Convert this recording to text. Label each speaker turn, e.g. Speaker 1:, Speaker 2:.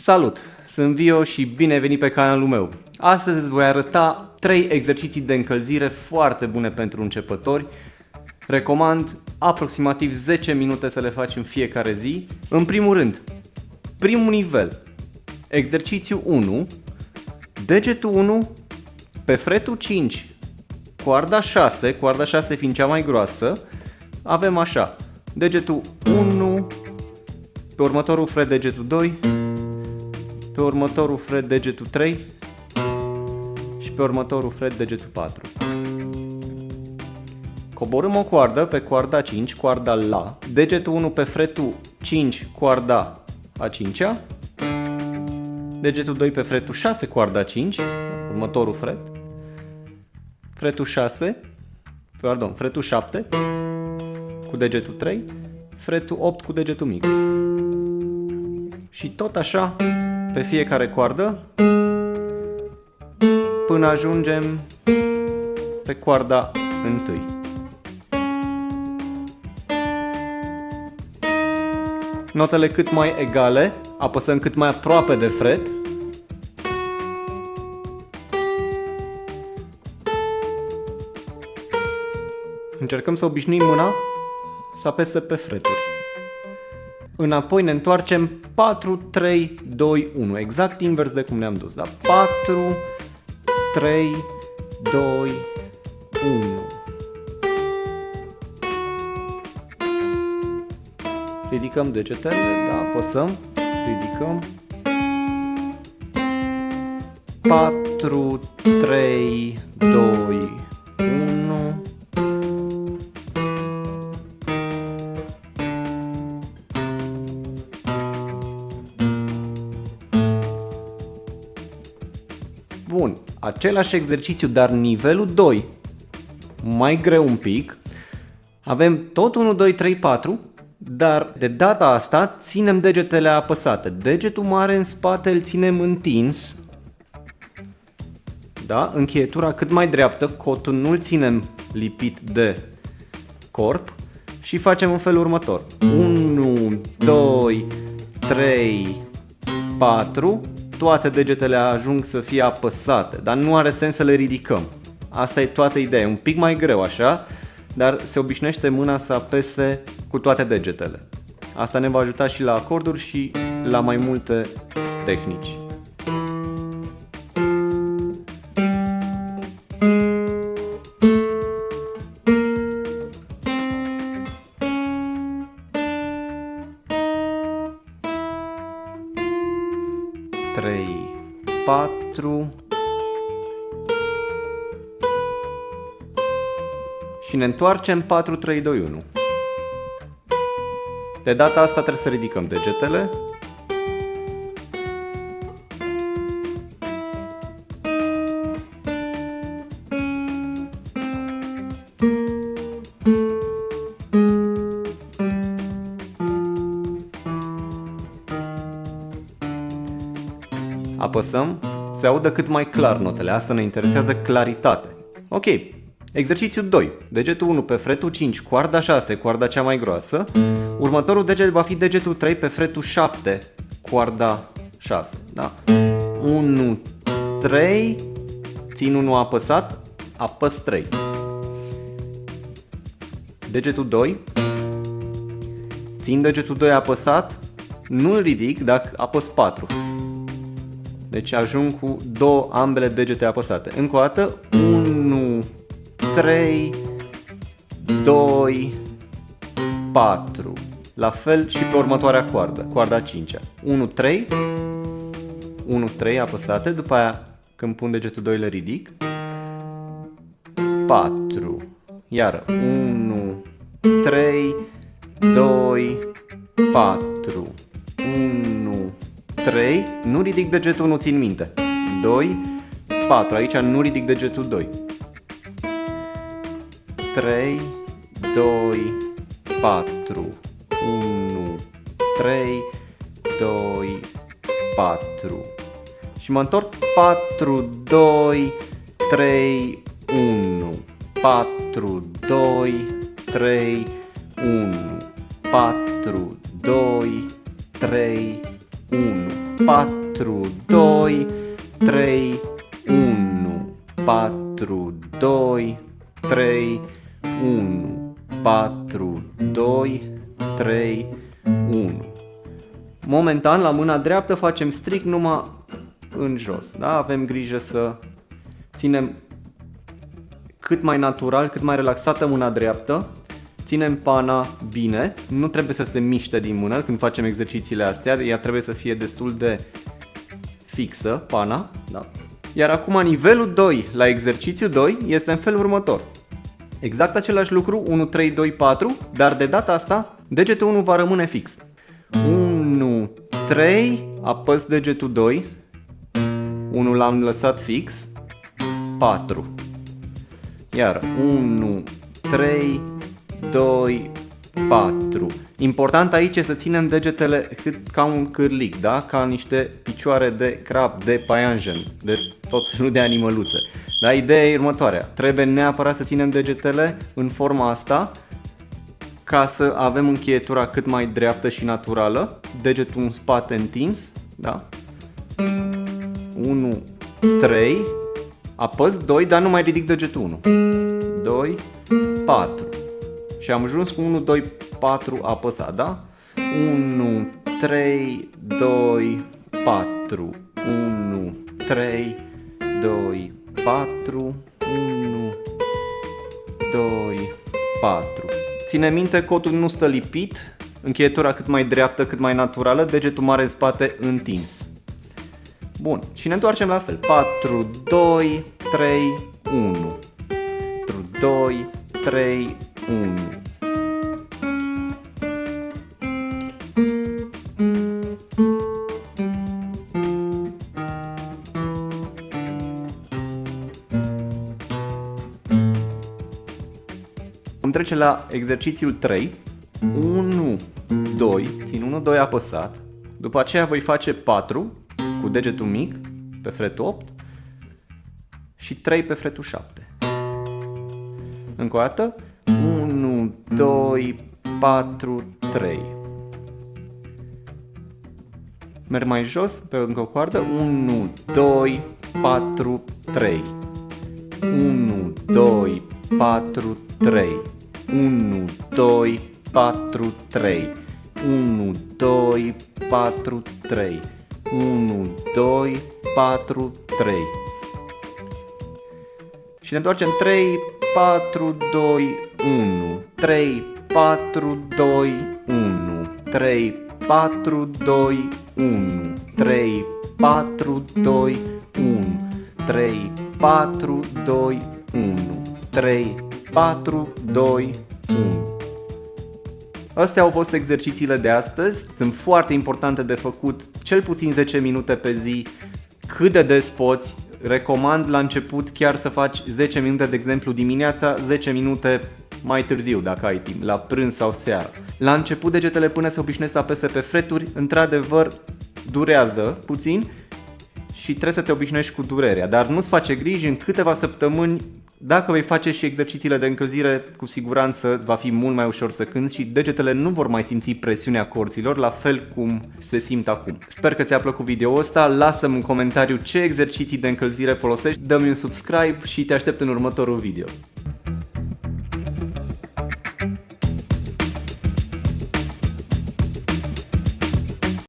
Speaker 1: Salut! Sunt Vio și bine ai venit pe canalul meu. Astăzi îți voi arăta 3 exerciții de încălzire foarte bune pentru începători. Recomand aproximativ 10 minute să le faci în fiecare zi. În primul rând, primul nivel, exercițiu 1, degetul 1 pe fretul 5, coarda 6, coarda 6 fiind cea mai groasă, avem așa, degetul 1, pe următorul fret degetul 2, pe următorul fret degetul 3 și pe următorul fret degetul 4. Coborâm o coardă pe coarda 5, coarda La, degetul 1 pe fretul 5, coarda a 5-a, degetul 2 pe fretul 6, coarda 5, următorul fret, fretul 7 cu degetul 3, fretul 8 cu degetul mic. Și tot așa pe fiecare coardă până ajungem pe coarda 1. Notele cât mai egale, apăsăm cât mai aproape de fret. Încercăm să obișnuim mâna să apese pe freturi. Înapoi ne întoarcem 4, 3, 2, 1, exact invers de cum ne-am dus, da? 4, 3, 2, 1. Ridicăm degetele, da, apăsăm, ridicăm. 4, 3, 2, 1. Bun, același exercițiu, dar nivelul 2, mai greu un pic. Avem tot 1, 2, 3, 4, dar de data asta ținem degetele apăsate. Degetul mare în spate îl ținem întins, da? Încheietura cât mai dreaptă, cotul nu-l ținem lipit de corp și facem în felul următor. 1, 2, 3, 4. Toate degetele ajung să fie apăsate, dar nu are sens să le ridicăm. Asta e toată ideea, e un pic mai greu așa, dar se obișnuiește mâna să apese cu toate degetele. Asta ne va ajuta și la acorduri și la mai multe tehnici. Trei, 4 și ne întoarcem 4, 3, 2, 1. De data asta trebuie să ridicăm degetele. Apăsăm, se audă cât mai clar notele, asta ne interesează, claritate. Ok, exercițiul 2, degetul 1 pe fretul 5, coarda 6, coarda cea mai groasă. Următorul deget va fi degetul 3 pe fretul 7, coarda 6, da? 1, 3, țin 1 apăsat, apăs 3. Degetul 2, țin degetul 2 apăsat, nu-l ridic, dar apăs 4. Deci ajung cu ambele degete apăsate. Încă o dată, 1, 3, 2, 4. La fel și pe următoarea coardă, coarda 5-a. 1, 3, 1, 3 apăsate, după aia când pun degetul 2 le ridic. 4, iară, 1, 3, 2, 4, 1, 3, nu ridic degetul 1, țin minte. 2, 4, aici nu ridic degetul 2. 3, 2, 4, 1, 3, 2, 4. Și mă întorc 4, 2, 3, 1. 4, 2, 3, 1. 4, 2, 3, 1. 4, 2, 3, 1, 4, 2, 3, 1, 4, 2, 3, 1. Momentan, la mâna dreaptă facem strict numai în jos, da? Avem grijă să ținem cât mai natural, cât mai relaxată mâna dreaptă. Ținem pana bine, nu trebuie să se miște din mână când facem exercițiile astea, ea trebuie să fie destul de fixă, pana, da? Iar acum nivelul 2 la exercițiu 2 este în felul următor. Exact același lucru, 1, 3, 2, 4, dar de data asta degetul 1 va rămâne fix. 1, 3, apăs degetul 2, 1 l-am lăsat fix, 4. Iar 1, 3, 2, 4. Important aici e să ținem degetele ca un cârlic, da? Ca niște picioare de crab, de paianjen, de tot felul de animăluțe. Da? Ideea e următoarea. Trebuie neapărat să ținem degetele în forma asta ca să avem încheietura cât mai dreaptă și naturală. Degetul în spate întins, da? 1, 3, apăs 2, dar nu mai ridic degetul 1. 2, 4. Și am ajuns cu 1, 2, 4 apăsat, da? 1, 3, 2, 4. 1, 3, 2, 4. 1, 2, 4. Ține minte, cotul nu stă lipit, încheietura cât mai dreaptă, cât mai naturală, degetul mare în spate întins. Bun, și ne întoarcem la fel. 4, 2, 3, 1. 4, 2, 3, 1. Vom trece la exercițiul 3. 1, 2, țin 1, 2 apăsat. După aceea voi face 4 cu degetul mic pe fretul 8 și 3 pe fretul 7. Încă o dată. 1, 2, 4, 3. Merg mai jos pe încă o coardă. 1, 2, 4, 3. 1, 2, 4, 3. 1, 2, 4, 3. 1, 2, 4, 3. 1, 2, 4, 3. Și ne întoarcem 3, 4, 2, 1. 3, 4, 2, 1. 3, 4, 2, 1. 3, 4, 2, 1. 3, 4, 2, 1. 3, 4, 2, 1. Astea au fost exercițiile de astăzi. Sunt foarte importante de făcut, cel puțin 10 minute pe zi. Cât de des poți. Recomand la început chiar să faci 10 minute, de exemplu dimineața, 10 minute mai târziu dacă ai timp, la prânz sau seara. La început degetele până se obișnuiesc să apese pe freturi, într-adevăr durează puțin și trebuie să te obișnuiești cu durerea, dar nu-ți face griji, în câteva săptămâni, dacă vei face și exercițiile de încălzire, cu siguranță îți va fi mult mai ușor să cânți și degetele nu vor mai simți presiunea corzilor, la fel cum se simt acum. Sper că ți-a plăcut video-ul ăsta, lasă-mi în comentariu ce exerciții de încălzire folosești, dă-mi un subscribe și te aștept în următorul video.